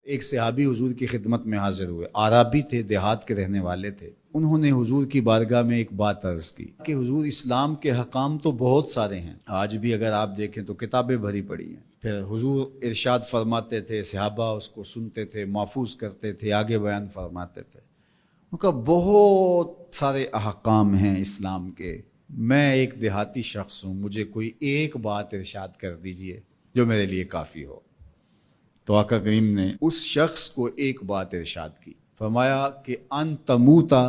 ایک صحابی حضور کی خدمت میں حاضر ہوئے، عرابی تھے، دیہات کے رہنے والے تھے۔ انہوں نے حضور کی بارگاہ میں ایک بات عرض کی کہ حضور اسلام کے حکام تو بہت سارے ہیں، آج بھی اگر آپ دیکھیں تو کتابیں بھری پڑی ہیں۔ پھر حضور ارشاد فرماتے تھے، صحابہ اس کو سنتے تھے، محفوظ کرتے تھے، آگے بیان فرماتے تھے۔ ان کا بہت سارے احکام ہیں اسلام کے، میں ایک دیہاتی شخص ہوں، مجھے کوئی ایک بات ارشاد کر دیجئے جو میرے لیے کافی ہو۔ تو آقا کریم نے اس شخص کو ایک بات ارشاد کی، فرمایا کہ ان تموتا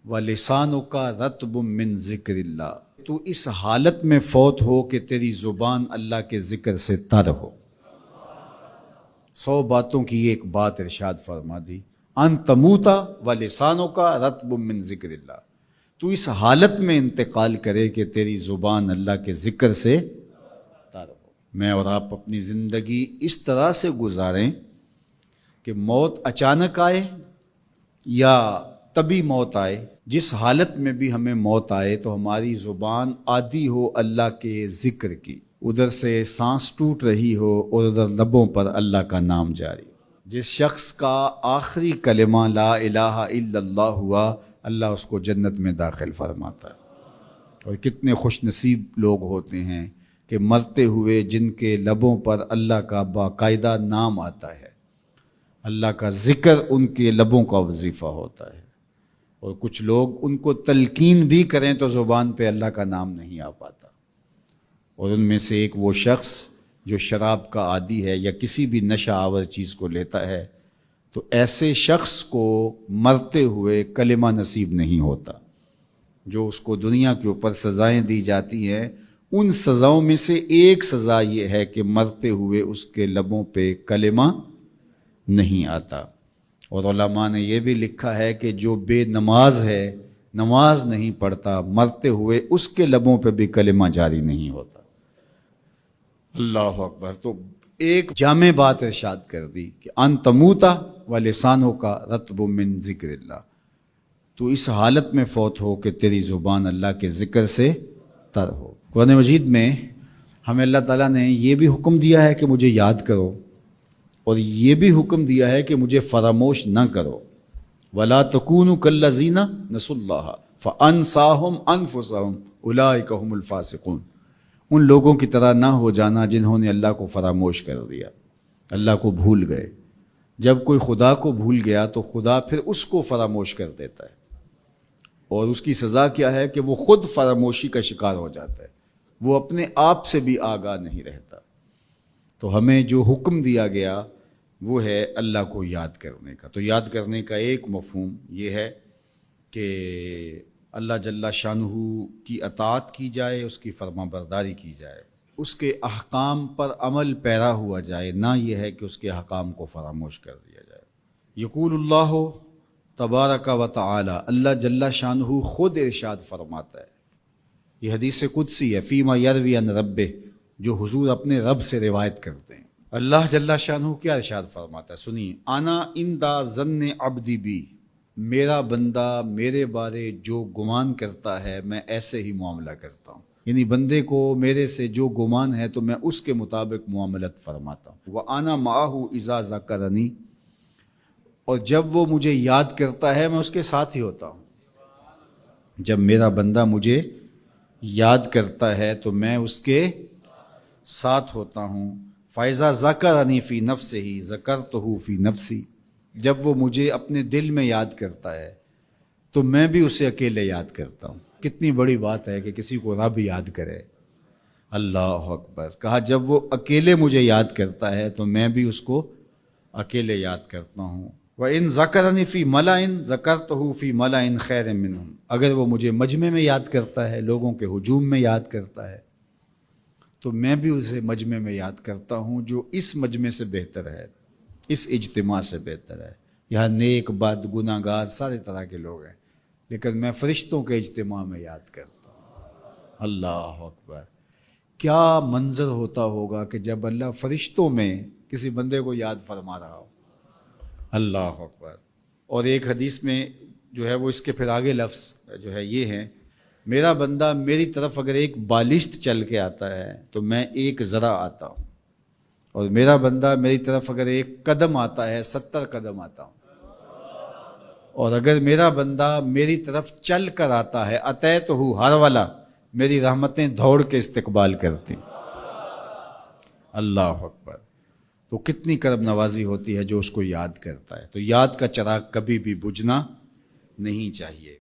ولسانک رطب من ذکر اللہ، تو اس حالت میں فوت ہو کہ تیری زبان اللہ کے ذکر سے تر ہو۔ 100 باتوں کی ایک بات ارشاد فرما دی، ان تموتا ولسانک رطب من ذکر اللہ، تو اس حالت میں انتقال کرے کہ تیری زبان اللہ کے ذکر سے تر ہو۔ میں اور آپ اپنی زندگی اس طرح سے گزاریں کہ موت اچانک آئے یا طبی موت آئے، جس حالت میں بھی ہمیں موت آئے تو ہماری زبان عادی ہو اللہ کے ذکر کی، ادھر سے سانس ٹوٹ رہی ہو اور ادھر لبوں پر اللہ کا نام جاری ہو۔ جس شخص کا آخری کلمہ لا الہ الا اللہ ہوا، اللہ اس کو جنت میں داخل فرماتا ہے۔ اور کتنے خوش نصیب لوگ ہوتے ہیں کہ مرتے ہوئے جن کے لبوں پر اللہ کا باقاعدہ نام آتا ہے، اللہ کا ذکر ان کے لبوں کا وظیفہ ہوتا ہے۔ اور کچھ لوگ ان کو تلقین بھی کریں تو زبان پہ اللہ کا نام نہیں آ پاتا۔ اور ان میں سے ایک وہ شخص جو شراب کا عادی ہے یا کسی بھی نشہ آور چیز کو لیتا ہے، تو ایسے شخص کو مرتے ہوئے کلمہ نصیب نہیں ہوتا۔ جو اس کو دنیا کے اوپر سزائیں دی جاتی ہیں، ان سزاؤں میں سے ایک سزا یہ ہے کہ مرتے ہوئے اس کے لبوں پہ کلمہ نہیں آتا۔ اور علماء نے یہ بھی لکھا ہے کہ جو بے نماز ہے، نماز نہیں پڑھتا، مرتے ہوئے اس کے لبوں پہ بھی کلمہ جاری نہیں ہوتا۔ اللہ اکبر۔ تو ایک جامع بات ارشاد کر دی کہ ان تموتا ولسانک رطب من ذکر اللہ، تو اس حالت میں فوت ہو کہ تیری زبان اللہ کے ذکر سے تر ہو۔ قرآن مجید میں ہمیں اللہ تعالیٰ نے یہ بھی حکم دیا ہے کہ مجھے یاد کرو، اور یہ بھی حکم دیا ہے کہ مجھے فراموش نہ کرو۔ وَلَا تَكُونُوا كَالَّذِينَ نَسُوا اللَّهَ فَأَنسَاهُمْ أَنفُسَهُمْ أُولَٰئِكَ هُمُ الْفَاسِقُونَ، ان لوگوں کی طرح نہ ہو جانا جنہوں نے اللہ کو فراموش کر دیا، اللہ کو بھول گئے۔ جب کوئی خدا کو بھول گیا تو خدا پھر اس کو فراموش کر دیتا ہے، اور اس کی سزا کیا ہے کہ وہ خود فراموشی کا شکار ہو جاتا ہے، وہ اپنے آپ سے بھی آگاہ نہیں رہتا۔ تو ہمیں جو حکم دیا گیا وہ ہے اللہ کو یاد کرنے کا۔ تو یاد کرنے کا ایک مفہوم یہ ہے کہ اللہ جل شانہ کی اطاعت کی جائے، اس کی فرما برداری کی جائے، اس کے احکام پر عمل پیرا ہوا جائے، نہ یہ ہے کہ اس کے احکام کو فراموش کر دیا جائے۔ یقول اللہ تبارک و تعالی، اللہ جل شانہ خود ارشاد فرماتا ہے، یہ حدیث قدسی ہے، فیما یروی عن ربہ، جو حضور اپنے رب سے روایت کرتے ہیں۔ اللہ جل شانہ کیا ارشاد فرماتا ہے، سنیے، انا عند ظن عبدی بی، میرا بندہ میرے بارے جو گمان کرتا ہے میں ایسے ہی معاملہ کرتا ہوں، یعنی بندے کو میرے سے جو گمان ہے تو میں اس کے مطابق معاملت فرماتا ہوں۔ وَأَنَا مَعَهُ إِذَا ذَكَرَنِي، اور جب وہ مجھے یاد کرتا ہے میں اس کے ساتھ ہی ہوتا ہوں۔ جب میرا بندہ مجھے یاد کرتا ہے تو میں اس کے ساتھ ہوتا ہوں۔ فَإِذَا ذَكَرَنِي فِي نَفْسِهِ ذَكَرْتُهُ فِي نَفْسِي، جب وہ مجھے اپنے دل میں یاد کرتا ہے تو میں بھی اسے اکیلے یاد کرتا ہوں۔ کتنی بڑی بات ہے کہ کسی کو رب یاد کرے، اللہ اکبر۔ کہا جب وہ اکیلے مجھے یاد کرتا ہے تو میں بھی اس کو اکیلے یاد کرتا ہوں۔ وَإِن ذَكَرَنِي فِي مَلَئٍ ذَكَرْتُهُ فِي مَلَئٍ خَيْرٍ مِّنْهُمْ، اگر وہ مجھے مجمع میں یاد کرتا ہے، لوگوں کے ہجوم میں یاد کرتا ہے، تو میں بھی اسے مجمع میں یاد کرتا ہوں جو اس مجمع سے بہتر ہے، اس اجتماع سے بہتر ہے۔ یہاں نیک بد گناہ گار سارے طرح کے لوگ ہیں، لیکن میں فرشتوں کے اجتماع میں یاد کرتا ہوں۔ اللہ اکبر۔ کیا منظر ہوتا ہوگا کہ جب اللہ فرشتوں میں کسی بندے کو یاد فرما رہا ہو، اللہ اکبر۔ اور ایک حدیث میں جو ہے وہ اس کے پھر آگے لفظ جو ہے یہ ہیں، میرا بندہ میری طرف اگر ایک بالشت چل کے آتا ہے تو میں ایک ذرا آتا ہوں، اور میرا بندہ میری طرف اگر 1 قدم آتا ہے 70 قدم آتا ہوں، اور اگر میرا بندہ میری طرف چل کر آتا ہے اتیت ہو ہر والا، میری رحمتیں دوڑ کے استقبال کرتی. اللہ اکبر. تو کتنی کرم نوازی ہوتی ہے جو اس کو یاد کرتا ہے. تو یاد کا چراغ کبھی بھی بجھنا نہیں چاہیے.